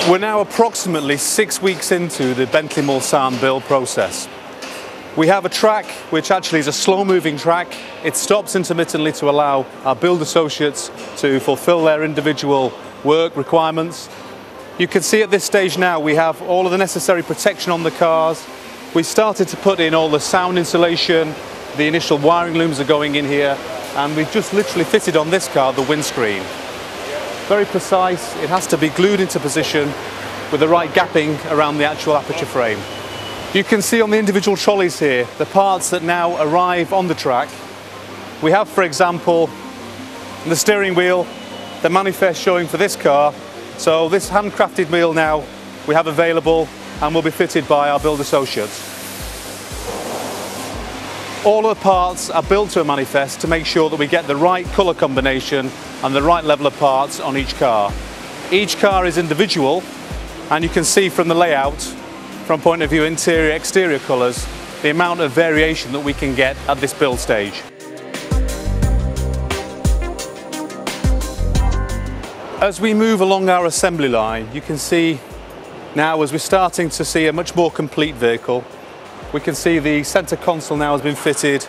We're now approximately 6 weeks into the Bentley Mulsanne build process. We have a track which actually is a slow-moving track. It stops intermittently to allow our build associates to fulfill their individual work requirements. You can see at this stage now we have all of the necessary protection on the cars. We started to put in all the sound insulation, the initial wiring looms are going in here, and we've just literally fitted on this car the windscreen. Very precise, it has to be glued into position with the right gapping around the actual aperture frame. You can see on the individual trolleys here the parts that now arrive on the track. We have, for example, the steering wheel, the manifest showing for this car. So this handcrafted wheel now we have available and will be fitted by our build associates. All of the parts are built to a manifest to make sure that we get the right colour combination and the right level of parts on each car. Each car is individual, and you can see from the layout, from point of view interior exterior colours, the amount of variation that we can get at this build stage. As we move along our assembly line, you can see now, as we're starting to see a much more complete vehicle, we can see the centre console now has been fitted,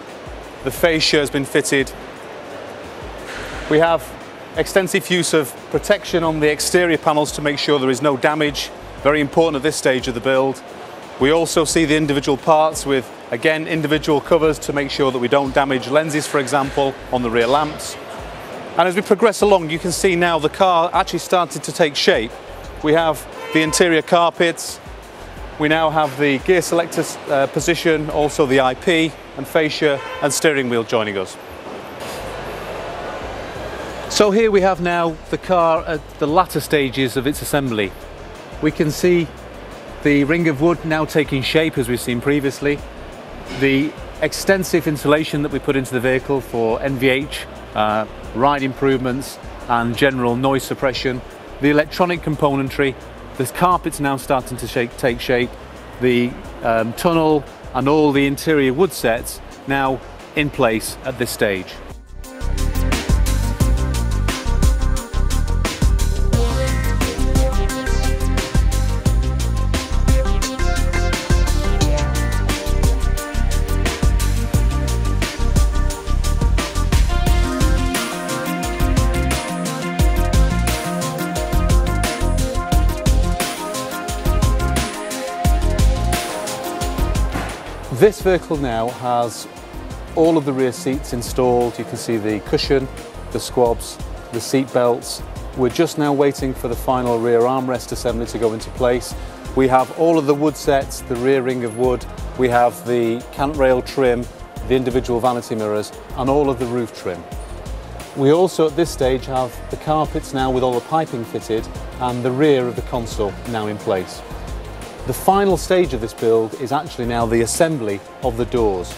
the fascia has been fitted. We have extensive use of protection on the exterior panels to make sure there is no damage, very important at this stage of the build. We also see the individual parts with, again, individual covers to make sure that we don't damage lenses, for example, on the rear lamps. And as we progress along, you can see now the car actually started to take shape. We have the interior carpets, we now have the gear selector position, also the IP and fascia and steering wheel joining us. So here we have now the car at the latter stages of its assembly. We can see the ring of wood now taking shape as we've seen previously. The extensive insulation that we put into the vehicle for NVH, ride improvements and general noise suppression. The electronic componentry. The carpet's now starting to take shape, the tunnel and all the interior wood sets now in place at this stage. This vehicle now has all of the rear seats installed. You can see the cushion, the squabs, the seat belts. We're just now waiting for the final rear armrest assembly to go into place. We have all of the wood sets, the rear ring of wood. We have the cant rail trim, the individual vanity mirrors, and all of the roof trim. We also at this stage have the carpets now with all the piping fitted and the rear of the console now in place. The final stage of this build is actually now the assembly of the doors.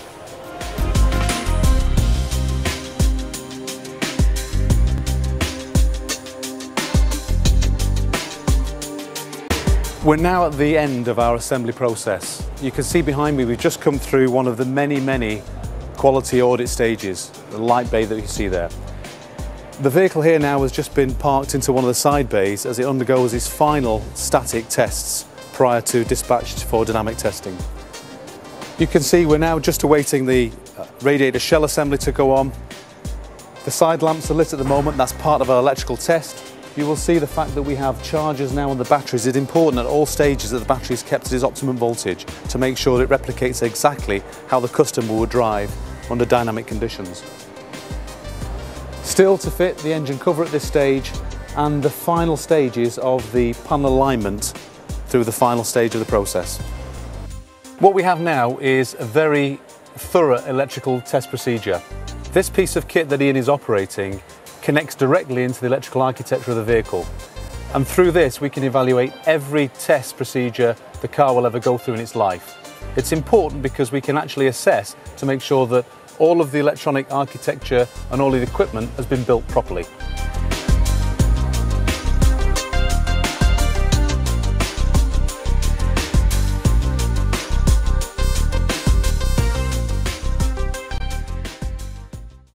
We're now at the end of our assembly process. You can see behind me we've just come through one of the many quality audit stages, the light bay that you see there. The vehicle here now has just been parked into one of the side bays as it undergoes its final static tests prior to dispatch for dynamic testing. You can see we're now just awaiting the radiator shell assembly to go on. The side lamps are lit at the moment, that's part of our electrical test. You will see the fact that we have chargers now on the batteries. It's important at all stages that the battery is kept at its optimum voltage to make sure that it replicates exactly how the customer would drive under dynamic conditions. Still to fit the engine cover at this stage and the final stages of the panel alignment through the final stage of the process. What we have now is a very thorough electrical test procedure. This piece of kit that Ian is operating connects directly into the electrical architecture of the vehicle. And through this we can evaluate every test procedure the car will ever go through in its life. It's important because we can actually assess to make sure that all of the electronic architecture and all of the equipment has been built properly.